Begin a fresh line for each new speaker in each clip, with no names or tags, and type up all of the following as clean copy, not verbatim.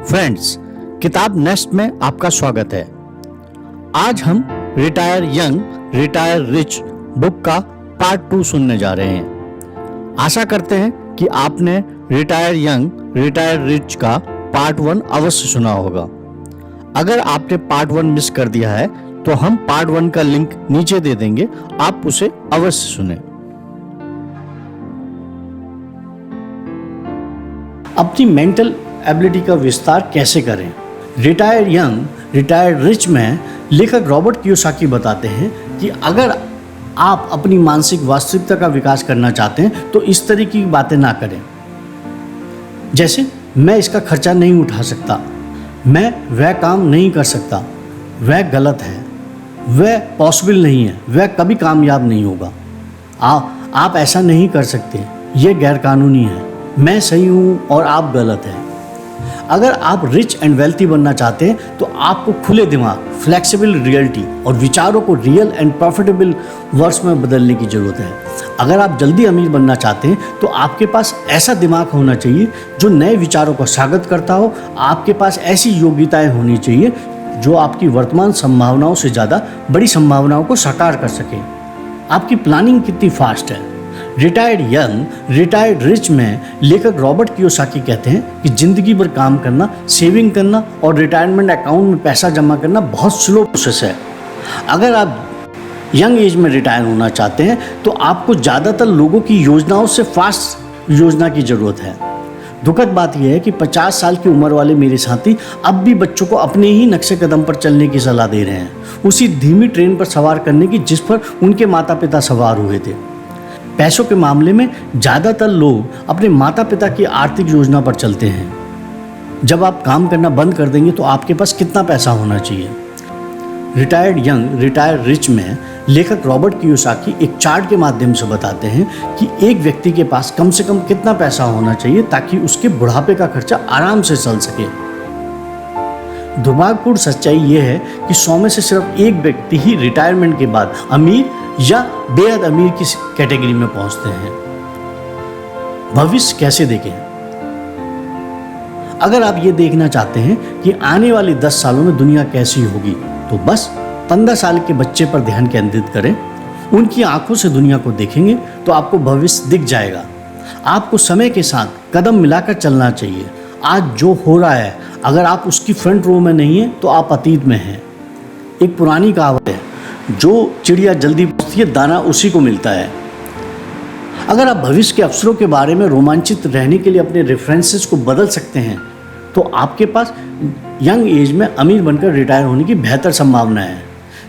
Friends, किताब nest में आपका स्वागत है। आज हम retire young retire rich book का पार्ट 2 सुनने जा रहे हैं। आशा करते हैं कि आपने रिटायर यंग रिटायर रिच का पार्ट 1 अवश्य सुना होगा। अगर आपने पार्ट 1 मिस कर दिया है तो हम पार्ट 1 का लिंक नीचे दे देंगे, आप उसे अवश्य सुने। अपनी मेंटल एबिलिटी का विस्तार कैसे करें? रिटायर यंग रिटायर रिच में लेखक रॉबर्ट कियोसाकी बताते हैं कि अगर आप अपनी मानसिक वास्तविकता का विकास करना चाहते हैं तो इस तरह की बातें ना करें, जैसे मैं इसका खर्चा नहीं उठा सकता, मैं वह काम नहीं कर सकता, वह गलत है, वह पॉसिबल नहीं है, वह कभी कामयाब नहीं होगा, आप ऐसा नहीं कर सकते, यह गैरकानूनी है, मैं सही हूँ और आप गलत हैं। अगर आप रिच एंड वेल्थी बनना चाहते हैं तो आपको खुले दिमाग, फ्लेक्सिबल रियलिटी और विचारों को रियल एंड प्रॉफिटेबल वर्ड्स में बदलने की ज़रूरत है। अगर आप जल्दी अमीर बनना चाहते हैं तो आपके पास ऐसा दिमाग होना चाहिए जो नए विचारों का स्वागत करता हो। आपके पास ऐसी योग्यताएं होनी चाहिए जो आपकी वर्तमान संभावनाओं से ज़्यादा बड़ी संभावनाओं को साकार कर सके। आपकी प्लानिंग कितनी फास्ट है? रिटायर्ड यंग रिटायर्ड रिच में लेखक रॉबर्ट कियोसाकी कहते हैं कि ज़िंदगी भर काम करना, सेविंग करना और रिटायरमेंट अकाउंट में पैसा जमा करना बहुत स्लो प्रोसेस है। अगर आप यंग एज में रिटायर होना चाहते हैं तो आपको ज़्यादातर लोगों की योजनाओं से फास्ट योजना की ज़रूरत है। दुखद बात यह है कि 50 साल की उम्र वाले मेरे साथी अब भी बच्चों को अपने ही नक्शे कदम पर चलने की सलाह दे रहे हैं, उसी धीमी ट्रेन पर सवार करने की जिस पर उनके माता पिता सवार हुए थे। पैसों के मामले में ज़्यादातर लोग अपने माता पिता की आर्थिक योजना पर चलते हैं। जब आप काम करना बंद कर देंगे तो आपके पास कितना पैसा होना चाहिए? रिटायर्ड यंग रिटायर रिच में लेखक रॉबर्ट कियोसाकी एक चार्ट के माध्यम से बताते हैं कि एक व्यक्ति के पास कम से कम कितना पैसा होना चाहिए ताकि उसके बुढ़ापे का खर्चा आराम से चल सके। दुर्भाग्यपूर्ण सच्चाई यह है कि 100 में से सिर्फ एक व्यक्ति ही रिटायरमेंट के बाद अमीर या बेहद अमीर की कैटेगरी में पहुंचते हैं। भविष्य कैसे देखें? अगर आप ये देखना चाहते हैं कि आने वाले 10 सालों में दुनिया कैसी होगी तो बस 15 साल के बच्चे पर ध्यान केंद्रित करें। उनकी आंखों से दुनिया को देखेंगे तो आपको भविष्य दिख जाएगा। आपको समय के साथ कदम मिलाकर चलना चाहिए। आज जो हो रहा है, अगर आप उसकी फ्रंट रो में नहीं हैं तो आप अतीत में हैं। एक पुरानी कहावत है, जो चिड़िया जल्दी पहुंचती है दाना उसी को मिलता है। अगर आप भविष्य के अवसरों के बारे में रोमांचित रहने के लिए अपने रेफरेंसेस को बदल सकते हैं तो आपके पास यंग एज में अमीर बनकर रिटायर होने की बेहतर संभावना है।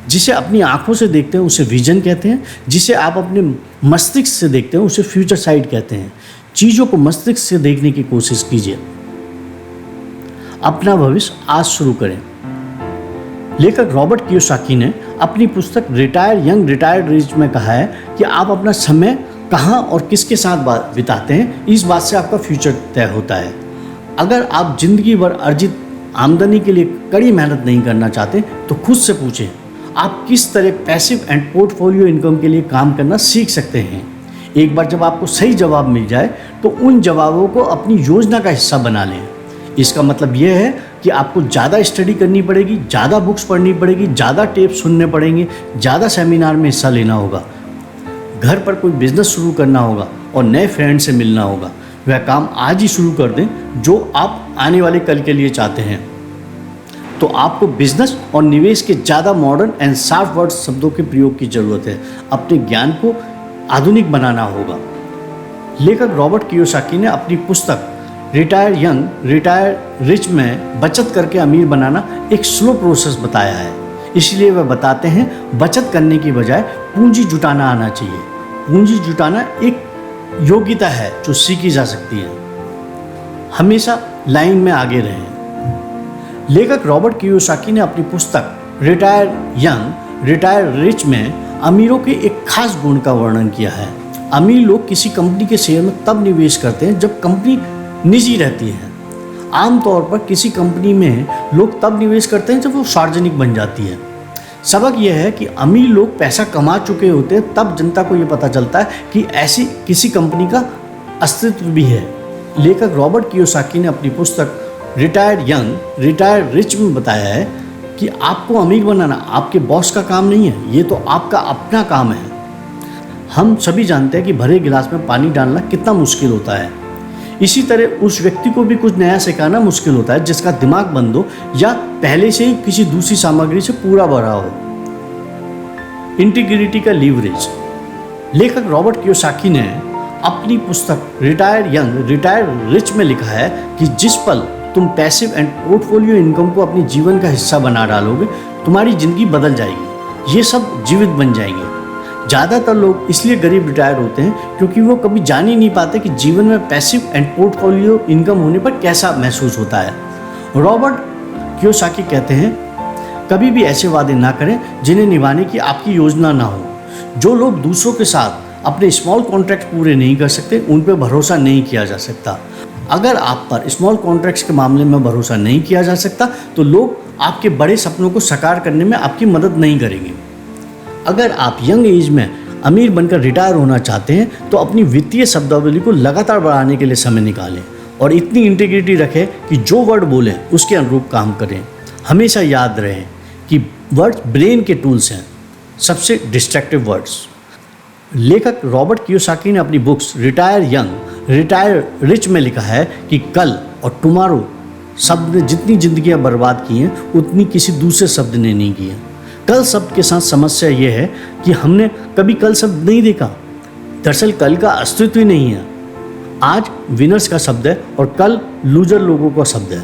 जिसे अपनी आंखों से देखते हैं उसे विजन कहते हैं, जिसे आप अपने मस्तिष्क से देखते हैं उसे फ्यूचर साइट कहते हैं। चीज़ों को मस्तिष्क से देखने की कोशिश कीजिए। अपना भविष्य आज शुरू करें। लेखक रॉबर्ट कियोसाकी ने अपनी पुस्तक रिटायर यंग रिटायर्ड रिच में कहा है कि आप अपना समय कहाँ और किसके साथ बिताते हैं, इस बात से आपका फ्यूचर तय होता है। अगर आप जिंदगी भर अर्जित आमदनी के लिए कड़ी मेहनत नहीं करना चाहते तो खुद से पूछें, आप किस तरह पैसिव एंड पोर्टफोलियो इनकम के लिए काम करना सीख सकते हैं। एक बार जब आपको सही जवाब मिल जाए तो उन जवाबों को अपनी योजना का हिस्सा बना लें। इसका मतलब यह है कि आपको ज़्यादा स्टडी करनी पड़ेगी, ज़्यादा बुक्स पढ़नी पड़ेगी, ज़्यादा टेप सुनने पड़ेंगे, ज़्यादा सेमिनार में हिस्सा लेना होगा, घर पर कोई बिजनेस शुरू करना होगा और नए फ्रेंड से मिलना होगा। वह काम आज ही शुरू कर दें जो आप आने वाले कल के लिए चाहते हैं। तो आपको बिजनेस और निवेश के ज़्यादा मॉडर्न एंड शार्प वर्ड शब्दों के प्रयोग की ज़रूरत है। अपने ज्ञान को आधुनिक बनाना होगा। लेखक रॉबर्ट कियोसाकी ने अपनी पुस्तक रिटायर यंग रिटायर रिच में बचत करके अमीर बनाना एक स्लो प्रोसेस बताया है। इसलिए वह बताते हैं बचत करने की बजाय पूंजी जुटाना आना चाहिए। पूंजी जुटाना एक योग्यता है जो सीखी जा सकती है। हमेशा लाइन में आगे रहें। लेखक रॉबर्ट कियोसाकी ने अपनी पुस्तक रिटायर यंग रिटायर रिच में अमीरों के एक खास गुण का वर्णन किया है। अमीर लोग किसी कंपनी के शेयर में तब निवेश करते हैं जब कंपनी निजी रहती है। आमतौर पर किसी कंपनी में लोग तब निवेश करते हैं जब वो सार्वजनिक बन जाती है। सबक यह है कि अमीर लोग पैसा कमा चुके होते हैं तब जनता को ये पता चलता है कि ऐसी किसी कंपनी का अस्तित्व भी है। लेखक रॉबर्ट कियोसाकी ने अपनी पुस्तक रिटायर्ड यंग रिटायर्ड रिच में बताया है कि आपको अमीर बनाना आपके बॉस का काम नहीं है, ये तो आपका अपना काम है। हम सभी जानते हैं कि भरे गिलास में पानी डालना कितना मुश्किल होता है। इसी तरह उस व्यक्ति को भी कुछ नया सिखाना मुश्किल होता है जिसका दिमाग बंद हो या पहले से ही किसी दूसरी सामग्री से पूरा भरा हो। इंटीग्रिटी का लीवरेज। लेखक रॉबर्ट कियोसाकी ने अपनी पुस्तक रिटायर यंग रिटायर रिच में लिखा है कि जिस पल तुम पैसिव एंड पोर्टफोलियो इनकम को अपने जीवन का हिस्सा बना डालोगे, तुम्हारी जिंदगी बदल जाएगी। ये सब जीवित बन जाएंगे। ज़्यादातर लोग इसलिए गरीब रिटायर होते हैं क्योंकि वो कभी जान ही नहीं पाते कि जीवन में पैसिव एंड पोर्टफोलियो इनकम होने पर कैसा महसूस होता है। रॉबर्ट कियोसाकी कहते हैं, कभी भी ऐसे वादे ना करें जिन्हें निभाने की आपकी योजना ना हो। जो लोग दूसरों के साथ अपने स्मॉल कॉन्ट्रैक्ट पूरे नहीं कर सकते, उन पर भरोसा नहीं किया जा सकता। अगर आप पर स्मॉल कॉन्ट्रैक्ट्स के मामले में भरोसा नहीं किया जा सकता तो लोग आपके बड़े सपनों को साकार करने में आपकी मदद नहीं करेंगे। अगर आप यंग एज में अमीर बनकर रिटायर होना चाहते हैं तो अपनी वित्तीय शब्दावली को लगातार बढ़ाने के लिए समय निकालें और इतनी इंटीग्रिटी रखें कि जो वर्ड बोलें उसके अनुरूप काम करें। हमेशा याद रहे कि वर्ड्स ब्रेन के टूल्स हैं, सबसे डिस्ट्रैक्टिव वर्ड्स। लेखक रॉबर्ट कियोसाकी ने अपनी books retire young retire rich में लिखा है कि कल और टुमारो शब्द ने जितनी जिंदगियां बर्बाद की हैं उतनी किसी दूसरे शब्द ने नहीं की हैं। कल शब्द के साथ समस्या यह है कि हमने कभी कल शब्द नहीं देखा। दरअसल कल का अस्तित्व ही नहीं है। आज विनर्स का शब्द है और कल लूजर लोगों का शब्द है।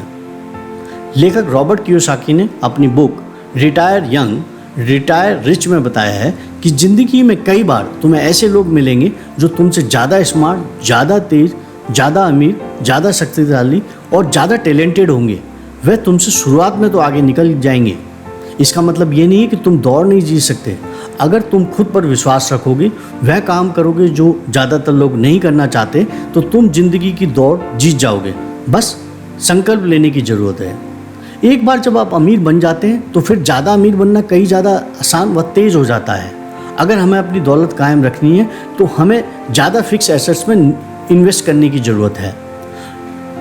लेखक रॉबर्ट कियोसाकी ने अपनी book retire young retire rich में बताया है कि ज़िंदगी में कई बार तुम्हें ऐसे लोग मिलेंगे जो तुमसे ज़्यादा स्मार्ट, ज़्यादा तेज, ज़्यादा अमीर, ज़्यादा शक्तिशाली और ज़्यादा टैलेंटेड होंगे। वह तुमसे शुरुआत में तो आगे निकल जाएंगे। इसका मतलब ये नहीं है कि तुम दौड़ नहीं जीत सकते। अगर तुम खुद पर विश्वास रखोगे, वह काम करोगे जो ज़्यादातर लोग नहीं करना चाहते, तो तुम जिंदगी की दौड़ जीत जाओगे। बस संकल्प लेने की ज़रूरत है। एक बार जब आप अमीर बन जाते हैं तो फिर ज़्यादा अमीर बनना कई ज़्यादा आसान व तेज़ हो जाता है। अगर हमें अपनी दौलत कायम रखनी है तो हमें ज़्यादा फिक्स एसेट्स में इन्वेस्ट करने की ज़रूरत है।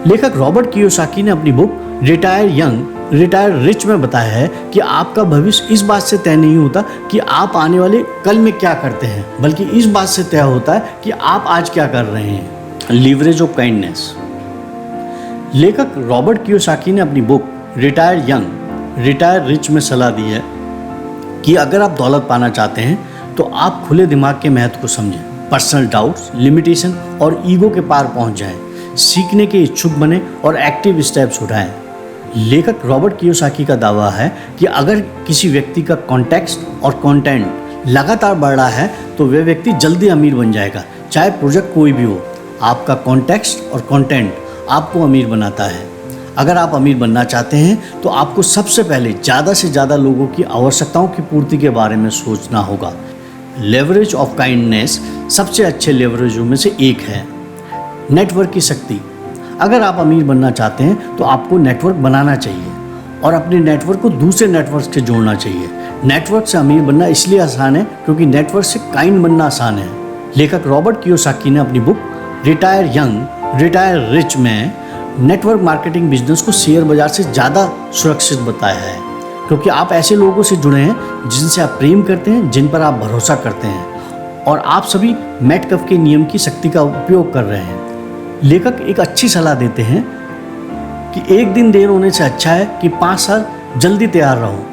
लेखक रॉबर्ट कियोसाकी ने अपनी book retire young retire rich में बताया है कि आपका भविष्य इस बात से तय नहीं होता कि आप आने वाले कल में क्या करते हैं, बल्कि इस बात से तय होता है कि आप आज क्या कर रहे हैं। Leverage of kindness. लेखक रॉबर्ट कियोसाकी ने अपनी book retire young retire rich में सलाह दी है कि अगर आप दौलत पाना चाहते हैं तो आप खुले दिमाग के महत्व को समझें, पर्सनल डाउट्स, लिमिटेशन और ईगो के पार पहुंच जाएं, सीखने के इच्छुक बने और एक्टिव स्टेप्स उठाएं। लेखक रॉबर्ट कियोसाकी का दावा है कि अगर किसी व्यक्ति का कॉन्टेक्स्ट और कंटेंट लगातार बढ़ रहा है तो वह व्यक्ति जल्दी अमीर बन जाएगा, चाहे प्रोजेक्ट कोई भी हो। आपका कॉन्टेक्स्ट और कंटेंट आपको अमीर बनाता है। अगर आप अमीर बनना चाहते हैं तो आपको सबसे पहले ज़्यादा से ज़्यादा लोगों की आवश्यकताओं की पूर्ति के बारे में सोचना होगा। लेवरेज ऑफ काइंडनेस सबसे अच्छे लेवरेजों में से एक है। नेटवर्क की शक्ति। अगर आप अमीर बनना चाहते हैं तो आपको नेटवर्क बनाना चाहिए और अपने नेटवर्क को दूसरे नेटवर्क से जोड़ना चाहिए। नेटवर्क से अमीर बनना इसलिए आसान है क्योंकि नेटवर्क से काइंड बनना आसान है। लेखक रॉबर्ट कियोसाकी ने अपनी book retire young retire rich में नेटवर्क मार्केटिंग बिजनेस को शेयर बाजार से ज़्यादा सुरक्षित बताया है, क्योंकि आप ऐसे लोगों से जुड़े हैं जिनसे आप प्रेम करते हैं, जिन पर आप भरोसा करते हैं और आप सभी मेटकफ के नियम की शक्ति का उपयोग कर रहे हैं। लेखक एक अच्छी सलाह देते हैं कि एक दिन देर होने से अच्छा है कि 5 साल जल्दी तैयार रहो।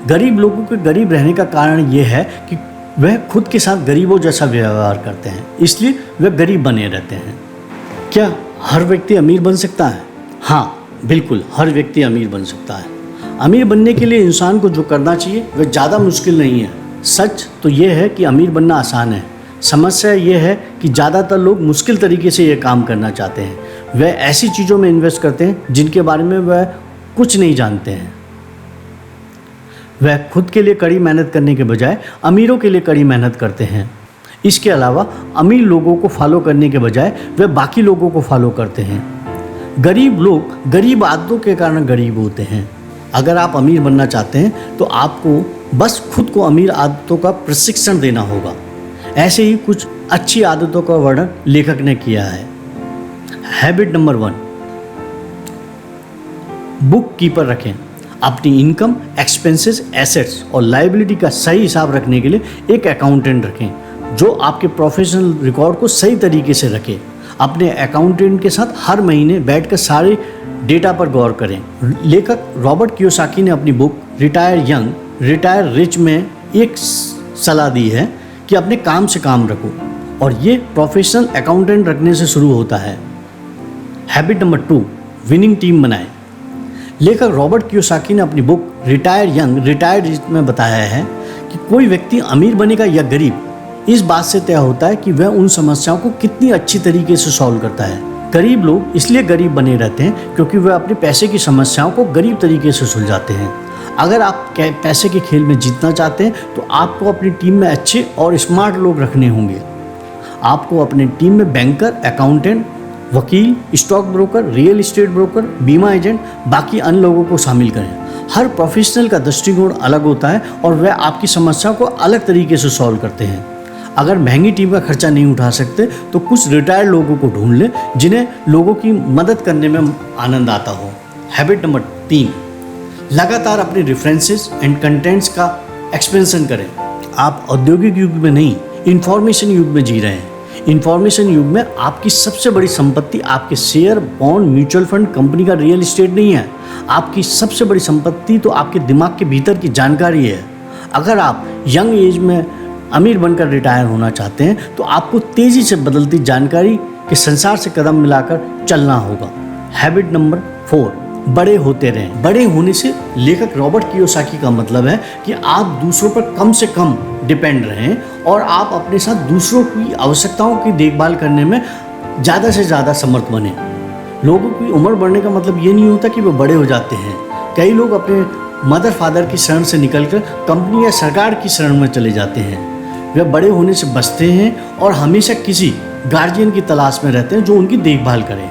गरीब लोगों के गरीब रहने का कारण यह है कि वह खुद के साथ गरीबों जैसा व्यवहार करते हैं, इसलिए वह गरीब बने रहते हैं। क्या हर व्यक्ति अमीर बन सकता है? हाँ, बिल्कुल, हर व्यक्ति अमीर बन सकता है। अमीर बनने के लिए इंसान को जो करना चाहिए वह ज़्यादा मुश्किल नहीं है। सच तो यह है कि अमीर बनना आसान है। समस्या यह है कि ज़्यादातर लोग मुश्किल तरीके से यह काम करना चाहते हैं। वह ऐसी चीज़ों में इन्वेस्ट करते हैं जिनके बारे में वह कुछ नहीं जानते हैं। वह खुद के लिए कड़ी मेहनत करने के बजाय अमीरों के लिए कड़ी मेहनत करते हैं। इसके अलावा अमीर लोगों को फॉलो करने के बजाय वह बाकी लोगों को फॉलो करते हैं। गरीब लोग गरीब आदतों के कारण गरीब होते हैं। अगर आप अमीर बनना चाहते हैं तो आपको बस खुद को अमीर आदतों का प्रशिक्षण देना होगा। ऐसे ही कुछ अच्छी आदतों का वर्णन लेखक ने किया है। हैबिट नंबर 1, बुक कीपर रखें। अपनी इनकम, एक्सपेंसेस, एसेट्स और लायबिलिटी का सही हिसाब रखने के लिए एक अकाउंटेंट रखें जो आपके प्रोफेशनल रिकॉर्ड को सही तरीके से रखे। अपने अकाउंटेंट के साथ हर महीने बैठकर सारे डेटा पर गौर करें। लेखक रॉबर्ट कियोसाकी ने अपनी book retire young retire rich में एक सलाह दी है कि अपने काम से काम रखो, और ये प्रोफेशनल अकाउंटेंट रखने से शुरू होता है। हैबिट नंबर 2, विनिंग टीम बनाएं। लेखक रॉबर्ट कियोसाकी ने अपनी book retire young retire rich में बताया है कि कोई व्यक्ति अमीर बनेगा या गरीब इस बात से तय होता है कि वह उन समस्याओं को कितनी अच्छी तरीके से सॉल्व करता है। गरीब लोग इसलिए गरीब बने रहते हैं क्योंकि वह अपने पैसे की समस्याओं को गरीब तरीके से सुलझाते हैं। अगर आप पैसे के खेल में जीतना चाहते हैं तो आपको अपनी टीम में अच्छे और स्मार्ट लोग रखने होंगे। आपको अपनी टीम में बैंकर, अकाउंटेंट, वकील, stock broker, real estate broker, बीमा एजेंट, बाकी अन्य लोगों को शामिल करें। हर प्रोफेशनल का दृष्टिकोण अलग होता है और वह आपकी समस्याओं को अलग तरीके से सॉल्व करते हैं। अगर महंगी टीम का खर्चा नहीं उठा सकते तो कुछ रिटायर्ड लोगों को ढूंढ लें जिन्हें लोगों की मदद करने में आनंद आता हो। हैबिट नंबर 3, लगातार अपने रेफरेंसेस एंड कंटेंट्स का एक्सपेंशन करें। आप औद्योगिक युग में नहीं, इंफॉर्मेशन युग में जी रहे हैं। इंफॉर्मेशन युग में आपकी सबसे बड़ी संपत्ति आपके share, bond, mutual fund, company का रियल एस्टेट नहीं है। आपकी सबसे बड़ी संपत्ति तो आपके दिमाग के भीतर की जानकारी है। अगर आप यंग एज में अमीर बनकर रिटायर होना चाहते हैं तो आपको तेजी से बदलती जानकारी के संसार से कदम मिलाकर चलना होगा। हैबिट नंबर 4, बड़े होते रहें। बड़े होने से लेखक रॉबर्ट कियोसाकी का मतलब है कि आप दूसरों पर कम से कम डिपेंड रहें और आप अपने साथ दूसरों की आवश्यकताओं की देखभाल करने में ज़्यादा से ज़्यादा समर्थ बने। लोगों की उम्र बढ़ने का मतलब ये नहीं होता कि वो बड़े हो जाते हैं। कई लोग अपने मदर फादर की शरण से निकलकर कंपनी या सरकार की शरण में चले जाते हैं। वे बड़े होने से बचते हैं और हमेशा किसी गार्जियन की तलाश में रहते हैं जो उनकी देखभाल करे।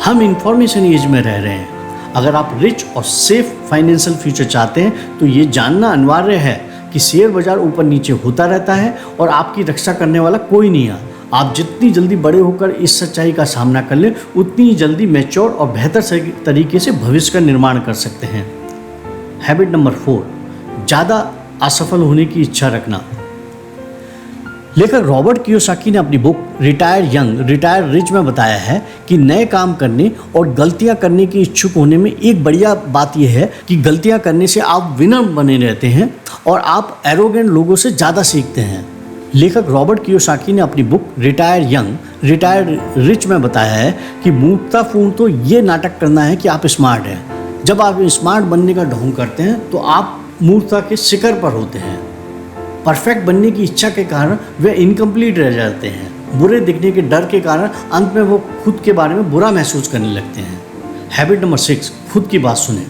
हम इंफॉर्मेशन एज में रह रहे हैं। अगर आप रिच और सेफ फाइनेंशियल फ्यूचर चाहते हैं तो ये जानना अनिवार्य है कि शेयर बाजार ऊपर नीचे होता रहता है और आपकी रक्षा करने वाला कोई नहीं है। आप जितनी जल्दी बड़े होकर इस सच्चाई का सामना कर लें उतनी ही जल्दी मैच्योर और बेहतर तरीके से भविष्य का निर्माण कर सकते हैं। हैबिट नंबर 4, ज़्यादा असफल होने की इच्छा रखना। लेखक रॉबर्ट कियोसाकी ने अपनी book retire young retire rich में बताया है कि नए काम करने और गलतियां करने के इच्छुक होने में एक बढ़िया बात यह है कि गलतियां करने से आप विनम्र बने रहते हैं और आप एरोगेंट लोगों से ज़्यादा सीखते हैं। लेखक रॉबर्ट कियोसाकी ने अपनी book retire young retire rich में बताया है कि मूर्खतापूर्ण तो ये नाटक करना है कि आप स्मार्ट हैं। जब आप स्मार्ट बनने का ढोंग करते हैं तो आप मूर्खता के शिखर पर होते हैं। परफेक्ट बनने की इच्छा के कारण वे इनकम्प्लीट रह जाते हैं। बुरे दिखने के डर के कारण अंत में वो खुद के बारे में बुरा महसूस करने लगते हैं। हैबिट नंबर 6, खुद की बात सुनें।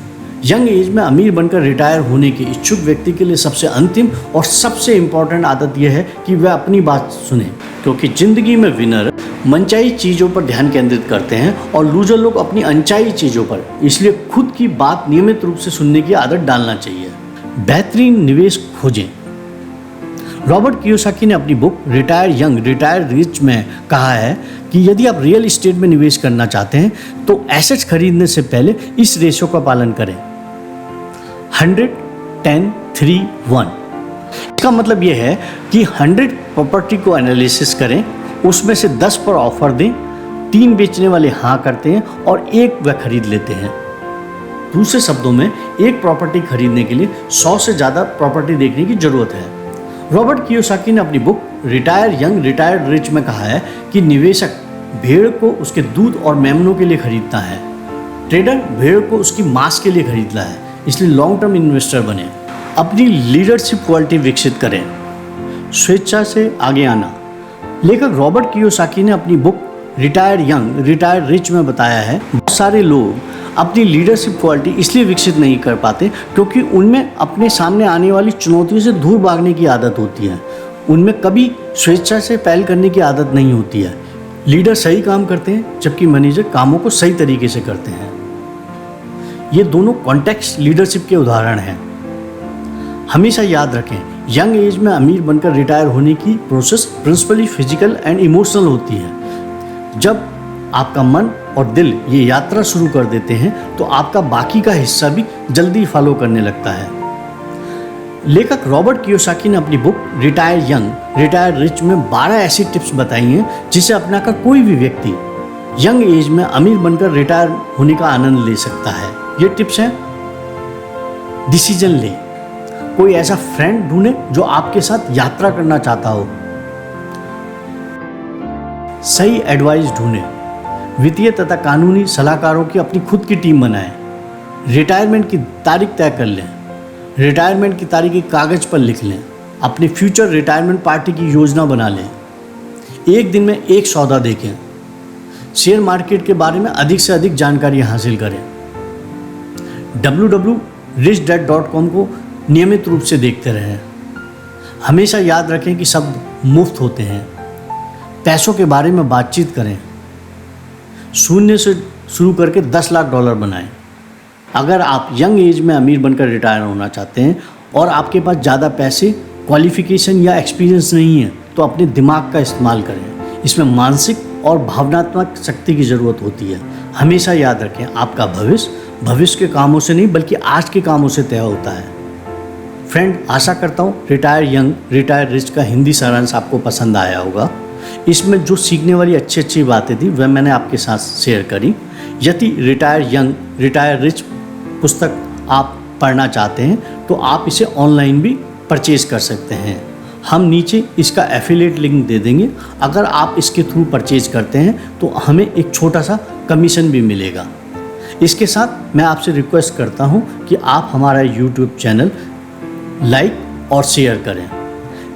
यंग एज में अमीर बनकर रिटायर होने के इच्छुक व्यक्ति के लिए सबसे अंतिम और सबसे इम्पॉर्टेंट आदत यह है कि वह अपनी बात सुने, क्योंकि ज़िंदगी में विनर मनचाही चीज़ों पर ध्यान केंद्रित करते हैं और लूजर लोग अपनी अनचाही चीज़ों पर। इसलिए खुद की बात नियमित रूप से सुनने की आदत डालना चाहिए। बेहतरीन निवेश खोजें। रॉबर्ट कियोसाकी ने अपनी book retire young retire rich में कहा है कि यदि आप रियल एस्टेट में निवेश करना चाहते हैं तो एसेट्स खरीदने से पहले इस रेशो का पालन करें, 100, 10, 3, 1। इसका मतलब यह है कि 100 प्रॉपर्टी को एनालिसिस करें, उसमें से 10 पर ऑफर दें, 3 बेचने वाले हाँ करते हैं और 1 वह खरीद लेते हैं। दूसरे शब्दों में, एक प्रॉपर्टी खरीदने के लिए 100 से ज़्यादा प्रॉपर्टी देखने की जरूरत है। रॉबर्ट कियोसाकी ने अपनी book retire young retire rich में कहा है कि निवेशक भेड़ को उसके दूध और मेमनों के लिए खरीदता है, ट्रेडर भेड़ को उसकी मांस के लिए खरीदता है। इसलिए लॉन्ग टर्म इन्वेस्टर बने। अपनी लीडरशिप क्वालिटी विकसित करें। स्वेच्छा से आगे आना। लेखक रॉबर्ट कियोसाकी ने अपनी book retire young retire rich में बताया है बहुत सारे लोग अपनी लीडरशिप क्वालिटी इसलिए विकसित नहीं कर पाते क्योंकि उनमें अपने सामने आने वाली चुनौतियों से दूर भागने की आदत होती है। उनमें कभी स्वेच्छा से पहल करने की आदत नहीं होती है। लीडर सही काम करते हैं जबकि मैनेजर कामों को सही तरीके से करते हैं। ये दोनों कॉन्टेक्स्ट लीडरशिप के उदाहरण हैं। हमेशा याद रखें, यंग एज में अमीर बनकर रिटायर होने की process principally physical and emotional होती है। जब आपका मन और दिल ये यात्रा शुरू कर देते हैं तो आपका बाकी का हिस्सा भी जल्दी फॉलो करने लगता है। लेखक रॉबर्ट कियोसाकी ने अपनी book retire young retire rich में 12 ऐसी टिप्स बताई हैं जिसे अपनाकर कोई भी व्यक्ति यंग एज में अमीर बनकर रिटायर होने का आनंद ले सकता है। ये टिप्स हैं: डिसीजन ले, कोई ऐसा फ्रेंड ढूंढे जो आपके साथ यात्रा करना चाहता हो। सही एडवाइस ढूंढे, वित्तीय तथा कानूनी सलाहकारों की अपनी खुद की टीम बनाएं। रिटायरमेंट की तारीख तय कर लें, रिटायरमेंट की तारीख एक कागज़ पर लिख लें। अपनी फ्यूचर रिटायरमेंट पार्टी की योजना बना लें। एक दिन में एक सौदा देखें। शेयर मार्केट के बारे में अधिक से अधिक जानकारी हासिल करें। www.richdad.com को नियमित रूप से देखते रहें। हमेशा याद रखें कि सब मुफ्त होते हैं। पैसों के बारे में बातचीत करें। शून्य से शुरू करके $10 लाख बनाएं। अगर आप यंग एज में अमीर बनकर रिटायर होना चाहते हैं और आपके पास ज़्यादा पैसे, क्वालिफिकेशन या एक्सपीरियंस नहीं है तो अपने दिमाग का इस्तेमाल करें। इसमें मानसिक और भावनात्मक शक्ति की ज़रूरत होती है। हमेशा याद रखें, आपका भविष्य के कामों से नहीं बल्कि आज के कामों से तय होता है। फ्रेंड, आशा करता हूँ रिटायर यंग रिटायर रिच का हिंदी सारांश आपको पसंद आया होगा। इसमें जो सीखने वाली अच्छी अच्छी बातें थी वह मैंने आपके साथ शेयर करी। यदि रिटायर यंग रिटायर रिच पुस्तक आप पढ़ना चाहते हैं तो आप इसे ऑनलाइन भी परचेज़ कर सकते हैं। हम नीचे इसका एफिलिएट लिंक दे देंगे। अगर आप इसके थ्रू परचेज करते हैं तो हमें एक छोटा सा कमीशन भी मिलेगा। इसके साथ मैं आपसे रिक्वेस्ट करता हूं कि आप हमारा यूट्यूब चैनल लाइक और शेयर करें।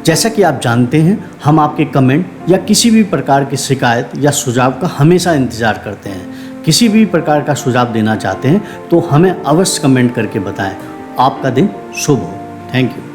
जैसा कि आप जानते हैं, हम आपके कमेंट या किसी भी प्रकार की शिकायत या सुझाव का हमेशा इंतज़ार करते हैं। किसी भी प्रकार का सुझाव देना चाहते हैं तो हमें अवश्य कमेंट करके बताएं। आपका दिन शुभ हो। Thank you.